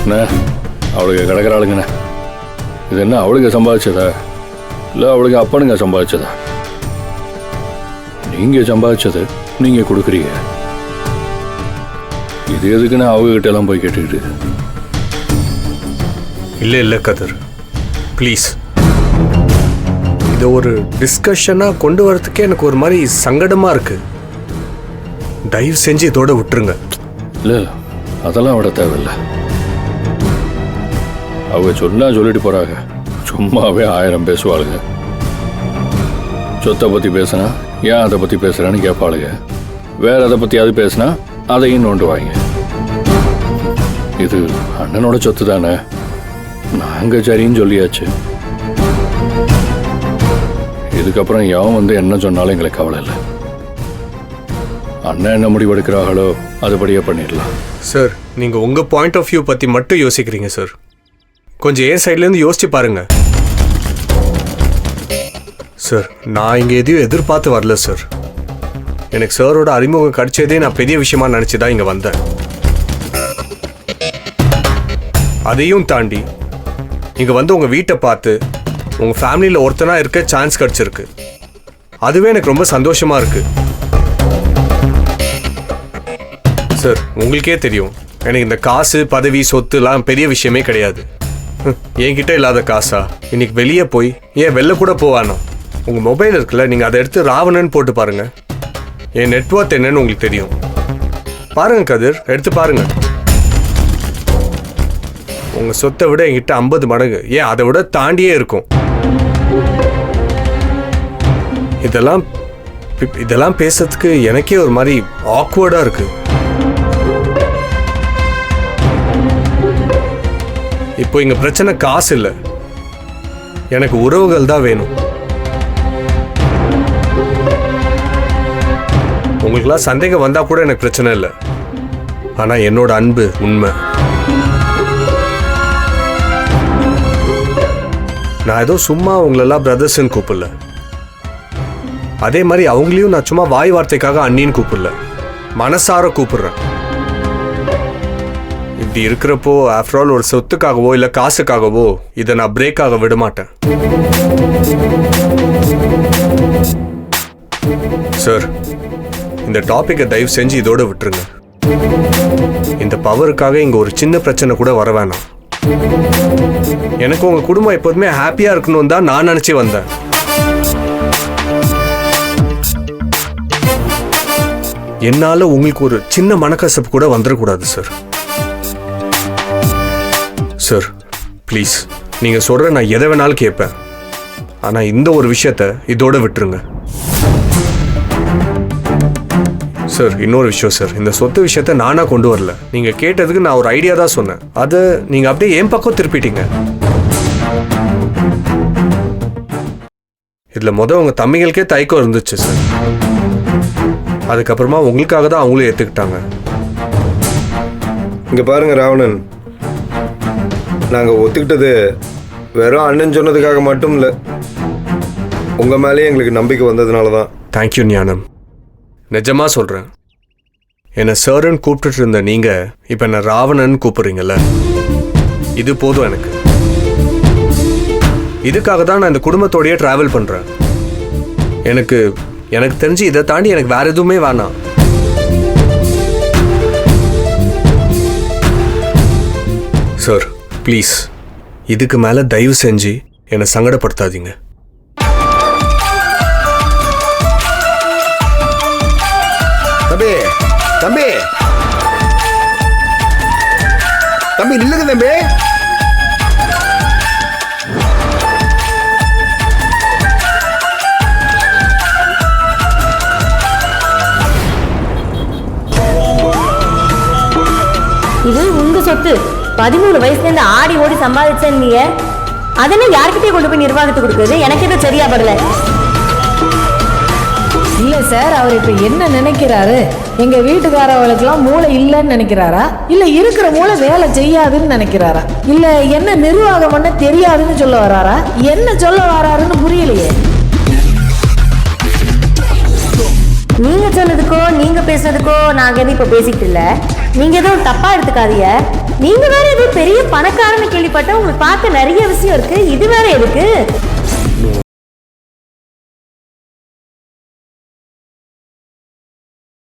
என்ன அவளுக்கு கிடக்கிறாளுங்கண்ணே. இது என்ன அவளுக்கு சம்பாதிச்சதா இல்லை அவளுக்கு அப்பனுங்க சம்பாதிச்சதா? நீங்கள் சம்பாதிச்சது நீங்கள் கொடுக்குறீங்க. இது எதுக்குன்னு அவங்ககிட்ட எல்லாம் போய் கேட்டுக்கிட்டு? இல்லை கதிர், ப்ளீஸ். இதை ஒரு டிஸ்கஷனாக கொண்டு வரதுக்கே எனக்கு ஒரு மாதிரி சங்கடமாக இருக்கு. தயவு செஞ்சு இதோட விட்டுருங்க. இல்லை அதெல்லாம் விட தேவையில்லை. அவங்க சொன்னா சொல்லிட்டு போறாங்க. சும்மாவே 1000 பேசுவாளுங்க. சொத்தை பற்றி பேசினா ஏன் அதை பற்றி பேசுகிறான்னு கேட்பாளுங்க. வேற அதை பற்றியாவது பேசினா அதையும் நோண்டுவாங்க. இது அண்ணனோட சொத்து தானே, நாங்கள் சரின்னு சொல்லியாச்சு. இதுக்கப்புறம் எவன் வந்து என்ன சொன்னாலும் எங்களுக்கு கவலை இல்லை. அண்ணன் என்ன முடிவெடுக்கிறாங்களோ அதுபடியே பண்ணிடலாம். சார், நீங்கள் உங்கள் பாயிண்ட் ஆஃப் வியூ பற்றி மட்டும் யோசிக்கிறீங்க சார். கொஞ்சம் என் சைட்லேருந்து யோசிச்சு பாருங்க சார். நான் இங்கே எதையும் எதிர்பார்த்து வரல சார். எனக்கு சாரோட அறிமுகம் கிடைச்சதே நான் பெரிய விஷயமா நினச்சி தான் இங்கே வந்தேன். அதையும் தாண்டி இங்கே வந்து உங்கள் வீட்டை பார்த்து உங்கள் ஃபேமிலியில் ஒருத்தனாக இருக்க சான்ஸ் கிடச்சிருக்கு. அதுவே எனக்கு ரொம்ப சந்தோஷமாக இருக்கு சார். உங்களுக்கே தெரியும், எனக்கு இந்த காசு பதவி சொத்துலாம் பெரிய விஷயமே கிடையாது. என்கிட்ட இல்லாத காசா இன்னைக்கு வெளியே போய் ஏன் வெளில கூட போவானோ? உங்கள் மொபைல் இருக்குல்ல, நீங்கள் அதை எடுத்து ராவணன் போட்டு பாருங்க. என் நெட்வொர்க் என்னன்னு உங்களுக்கு தெரியும். பாருங்க கதிர், எடுத்து பாருங்க. உங்கள் சொத்தை விட என்கிட்ட 50 மடங்கு, ஏன் அதை விட தாண்டியே இருக்கும். இதெல்லாம் பேசுறதுக்கு எனக்கே ஒரு மாதிரி ஆக்வர்டா இருக்கு. இப்போ இங்க பிரச்சனை காசு இல்லை, எனக்கு உறவுகள் தான் வேணும். உங்களுக்குலாம் சந்தேகம் வந்தா கூட எனக்கு பிரச்சனை இல்லை. ஆனா என்னோட அன்பு உண்மை. நான் ஏதோ சும்மா உங்களெல்லாம் பிரதர்ஸ்ன்னு கூப்பிடல. அதே மாதிரி அவங்களையும் நான் சும்மா வாய் வார்த்தைக்காக அண்ணின்னு கூப்பிடல, மனசார கூப்பிடுறேன். இப்படி இருக்கிறப்போ ஆஃப்டர் ஆல் ஒரு சொத்துக்காகவோ இல்லை காசுக்காகவோ இதை நான் பிரேக் ஆக விட மாட்டேன் சார். இந்த டாப்பிக்கை தயவு செஞ்சு இதோட விட்டுருங்க. இந்த பவருக்காக இங்கே ஒரு சின்ன பிரச்சனை கூட வர வேணாம். எனக்கு உங்கள் குடும்பம் எப்போதுமே ஹாப்பியாக இருக்கணும் தான் நான் நினச்சி வந்தேன். என்னால் உங்களுக்கு ஒரு சின்ன மனக்கசப்பு கூட வந்துடக்கூடாது சார். சார் ப்ளீஸ், நீங்கள் சொல்கிற நான் எதை வேணாலும் கேட்பேன். ஆனால் இந்த ஒரு விஷயத்தை இதோட விட்டுருங்க சார். இன்னொரு விஷயம் சார், இந்த சொத்து விஷயத்த நானாக கொண்டு வரல. நீங்கள் கேட்டதுக்கு நான் ஒரு ஐடியா தான் சொன்னேன். அதை நீங்கள் அப்படியே என் பக்கம் திருப்பிட்டீங்க. இதில் உங்கள் தம்பிகளுக்கே தயக்கம் இருந்துச்சு சார். அதுக்கப்புறமா உங்களுக்காக தான் அவங்களும் ஏற்றுக்கிட்டாங்க. இங்கே பாருங்க ராவணன், நாங்கள் ஒத்துக்கிட்டது வெறும் அண்ணன் சொன்னதுக்காக மட்டும் இல்லை, உங்கள் மேலேயே எங்களுக்கு நம்பிக்கை வந்ததுனால தான். தேங்க்யூ ஞானம். நிஜமாக சொல்கிறேன், என்னை சாருன்னு கூப்பிட்டுட்டு இருந்த நீங்கள் இப்போ என்னை ராவணன் கூப்பிட்றீங்கல்ல, இது போதும் எனக்கு. இதுக்காக தான் நான் இந்த குடும்பத்தோடையே ட்ராவல் பண்ணுறேன். எனக்கு தெரிஞ்சு இதை தாண்டி எனக்கு வேற எதுவுமே வேணாம். சார் ப்ளீஸ், இதுக்கு மேலே தயவு செஞ்சு என்னை சங்கடப்படுத்தாதீங்க. தம்பி தம்பி தம்பி நில்லுங்க தம்பி. இது உங்க சொத்து. 13 வயசுல இருந்து ஆடி ஓடி சம்பாதிச்சேன் நீங்க. அதெல்லாம் யார்கிட்டயே கொண்டு போய் நிர்வாகத்தை கொடுக்குறது எனக்கு எதுவும் சரியா படல. இல்ல சார், அவர் இப்ப என்ன நினைக்கிறாரு? எங்க வீட்டுக்காரவளுக்கெல்லாம் மூளை இல்லைன்னு நினைக்கிறாரா, இல்ல இருக்கிற மூளை வேலை செய்யாதுன்னு நினைக்கிறாரா, இல்ல என்ன நிர்வாகம் பண்ண தெரியாதுன்னு சொல்ல வராரா, என்ன சொல்ல வராருன்னு புரியலையே. நீங்க சொன்னதுக்கோ நீங்க பேசுனதுக்கோ நாங்க எதுவும் இப்ப பேசிட்டு இல்ல. நீங்க எதுவும் தப்பா எடுத்துக்காதீங்க. நீங்க வேற ஏதோ பெரிய பணக்காரன்னு கேள்விப்பட்ட உங்களுக்கு பார்க்க நிறைய விஷயம் இருக்கு. இது வேற எதுக்கு?